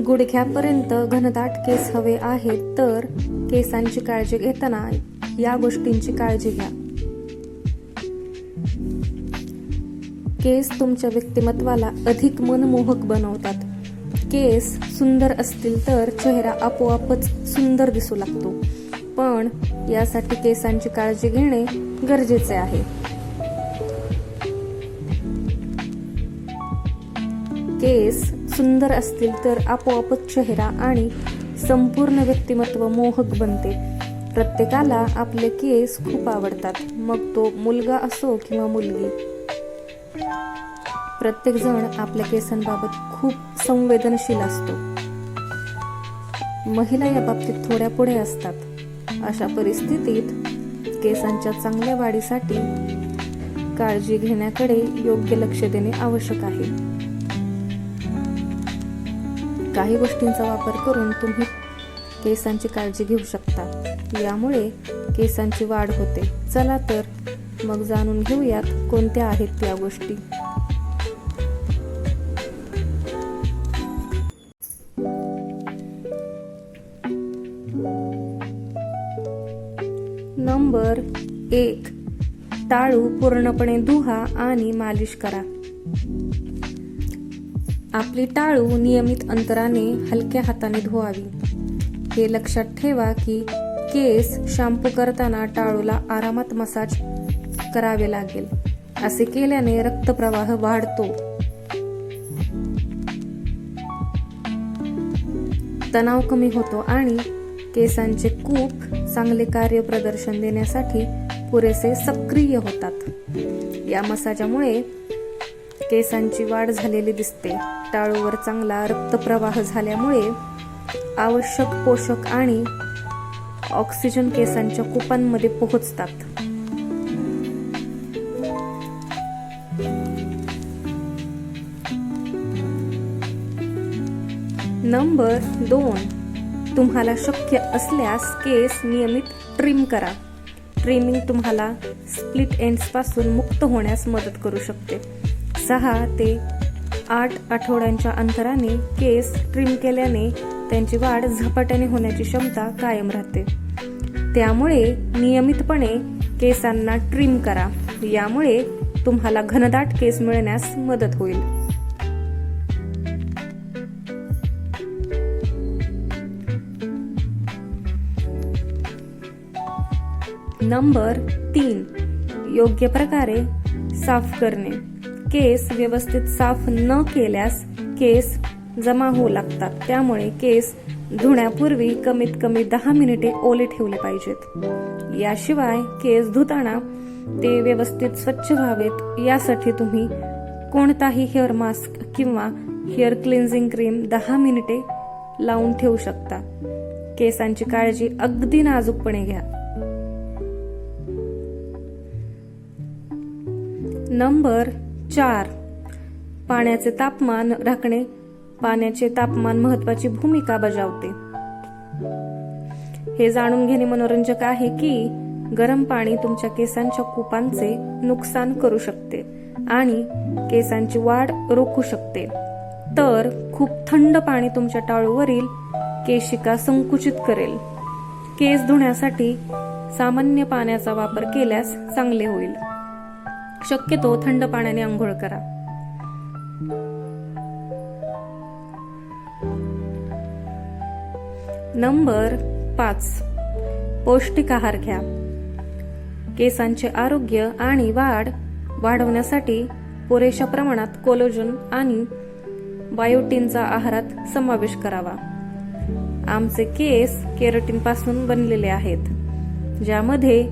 गुडघ्यापर्यंत घनदाट केस हवे आहेत तर केसांची काळजी घेताना या गोष्टींची काळजी घ्या. केस तुमच्या व्यक्तिमत्वाला अधिक मनमोहक बनवतात. केस सुंदर असतील तर चेहरा आपोआपच सुंदर दिसू लागतो, पण यासाठी केसांची काळजी घेणे गरजेचे आहे. केस सुंदर असतील तर आपोआपच चेहरा आणि संपूर्ण व्यक्तिमत्व मोहक बनते. प्रत्येकाला आपले केस खूप आवडतात, मग तो मुलगा असो किंवा मुलगी. प्रत्येक जण आपल्या केसांबाबत खूप संवेदनशील असतो. महिला या बाबतीत थोड्या पुढे असतात. अशा परिस्थितीत केसांच्या चांगल्या वाढीसाठी काळजी घेण्याकडे योग्य लक्ष देणे आवश्यक आहे. काही गोष्टींचा वापर करून तुम्ही केसांची काळजी घेऊ शकता. यामुळे केसांची वाढ होते. चला तर मग जाणून घेऊयात कोणत्या आहेत त्या गोष्टी. नंबर 1. टाळू पूर्णपणे धुवा आणि मालिश करा. आपली टाळू नियमित अंतराने हलक्या हाताने धुवावी. हे लक्षात ठेवा की केस शॅम्पू करताना टाळूला आरामात मसाज करावे लागेल. असे केल्याने रक्तप्रवाह वाढतो, तणाव कमी होतो आणि केसांचे कूप चांगले कार्यप्रदर्शन देण्यासाठी पुरेसे सक्रिय होतात. या मसाजामुळे केसांची वाढ झालेली दिसते. टाळूवर चांगला रक्तप्रवाह झाल्यामुळे आवश्यक पोषक आणि ऑक्सिजन केसांच्या कुपांमध्ये पोहोचतात. नंबर 2. तुम्हाला शक्य असल्यास केस नियमित ट्रिम करा. ट्रिमिंग तुम्हाला स्प्लिट एंड्स पासून मुक्त होण्यास मदत करू शकते. 6 ते 8 आठवड्यांच्या अंतराने केस ट्रिम केल्याने त्यांची वाढ झपाट्याने होण्याची क्षमता कायम राहते. त्यामुळे नियमितपणे केसांना ट्रिम करा. यामुळे तुम्हाला घनदाट केस मिळण्यास मदत होईल. नंबर 3. योग्य प्रकारे साफ करणे. केस व्यवस्थित साफ न केल्यास केस जमा होऊ लागतात. त्यामुळे केस धुण्यापूर्वी कमीत कमी 10 मिनिटे ओले ठेवले पाहिजेत. याशिवाय केस धुताना ते व्यवस्थित स्वच्छ व्हावेत यासाठी तुम्ही कोणताही हेअर मास्क किंवा हेअर क्लिन्झिंग क्रीम 10 मिनिटे लावून ठेवू शकता. केसांची काळजी अगदी नाजूकपणे घ्या. नंबर 4. पाण्याचे तापमान राखणे. पाण्याचे तापमान महत्वाची भूमिका बजावते. हे जाणून घेणे मनोरंजक आहे की गरम पाणी तुमच्या केसांच्या कुपांचे नुकसान करू शकते आणि केसांची वाढ रोखू शकते, तर खूप थंड पाणी तुमच्या टाळूवरील केशिका संकुचित करेल. केस धुण्यासाठी सामान्य पाण्याचा वापर केल्यास चांगले होईल. शक्यतो थंड पाण्याने आंघोळ करा. नंबर 5. पौष्टिक आहार घ्या. केसांचे आरोग्य आणि वाढ वाढवण्यासाठी पुरेशा प्रमाणात कोलेजन आणि बायोटिनचा आहारात समावेश करावा. आमचे केस केराटिन पासून बनलेले आहेत, ज्यामध्ये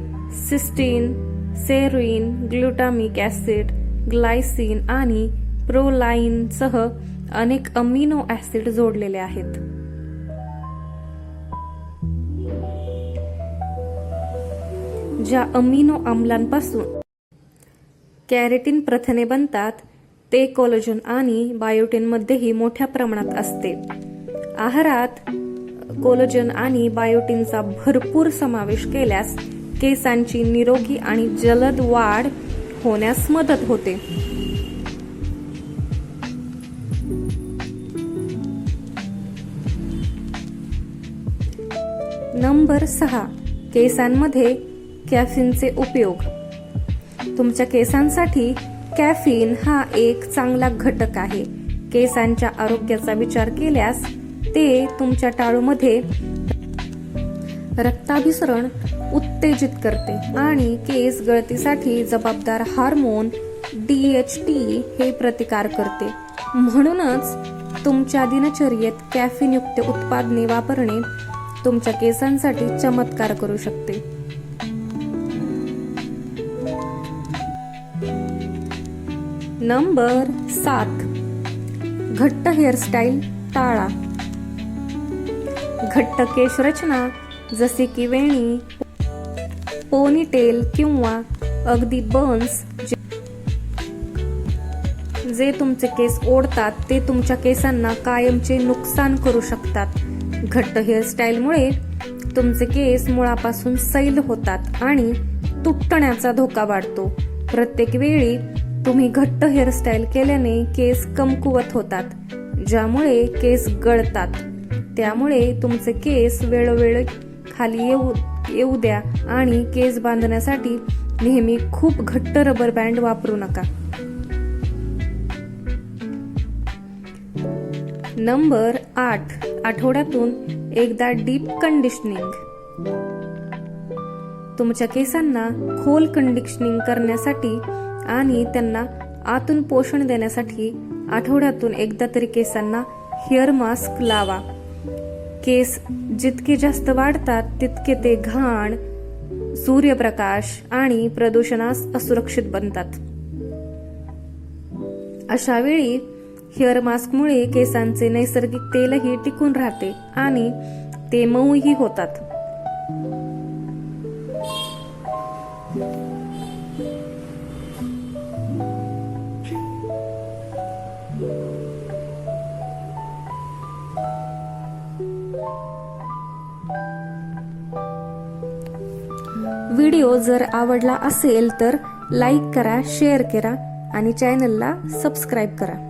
सिस्टीन, सेरुइन, ग्लुटामिक ऍसिड, ग्लायसिन आणि प्रोलाइन सह अनेक अमिनो ऍसिड जोडलेले आहेत. ज्या अमिनो आम्लांपासून कॅरेटिन प्रथिने बनतात ते कोलेजन आणि बायोटिन मध्येही मोठ्या प्रमाणात असते. आहारात कोलेजन आणि बायोटिनचा भरपूर समावेश केल्यास केसांची निरोगी आणि जलद वाढ होण्यास मदत होते. नंबर 6. केसांमध्ये कॅफीनचे उपयोग. तुमच्या केसांसाठी कॅफीन हा एक चांगला घटक आहे. केसांच्या आरोग्याचा विचार केल्यास ते तुमच्या टाळूमध्ये रक्ताभिसरण उत्तेजित करते आणि केस गळतीसाठी जबाबदार हार्मोन DHT हे प्रतिकार करते. म्हणूनच तुमच्या दिनचर्येत कॅफीनयुक्त उत्पादने वापरणे तुमच्या केसांसाठी चमत्कार करू शकते. नंबर 7. घट्ट हेअरस्टाईल टाळा. घट्ट केश रचना जसे की वेणी, पोनीटेल किंवा अगदी बन्स जे तुमचे केस ओढतात ते तुमच्या केसांना कायमचे नुकसान करू शकतात. घट्ट हेअरस्टाईलमुळे तुमचे केस मुळापासून सैल होतात आणि तुटण्याचा धोका वाढतो. प्रत्येक वेळी तुम्ही घट्ट हेअरस्टाईल केल्याने केस कमकुवत होतात, ज्यामुळे केस गळतात. त्यामुळे तुमचे केस वेळोवेळी खाली येऊ द्या आणि केस बांधण्यासाठी नेहमी खूप घट्ट रबर बँड वापरू नका. नंबर 8. आठवड्यातून एकदा डीप कंडिशनिंग. तुमच्या केसांना खोल कंडिशनिंग करण्यासाठी आणि त्यांना आतून पोषण देण्यासाठी आठवड्यातून एकदा तरी केसांना हेअर मास्क लावा. केस जितके जास्त वाढतात तितके ते घाण, सूर्यप्रकाश आणि प्रदूषणास असुरक्षित बनतात. अशा वेळी हेअर मास्कमुळे केसांचे नैसर्गिक तेलही टिकून राहते आणि ते मऊही होतात. व्हिडिओ जर आवडला असेल तर लाईक करा, शेअर करा आणि चॅनलला सबस्क्राईब करा.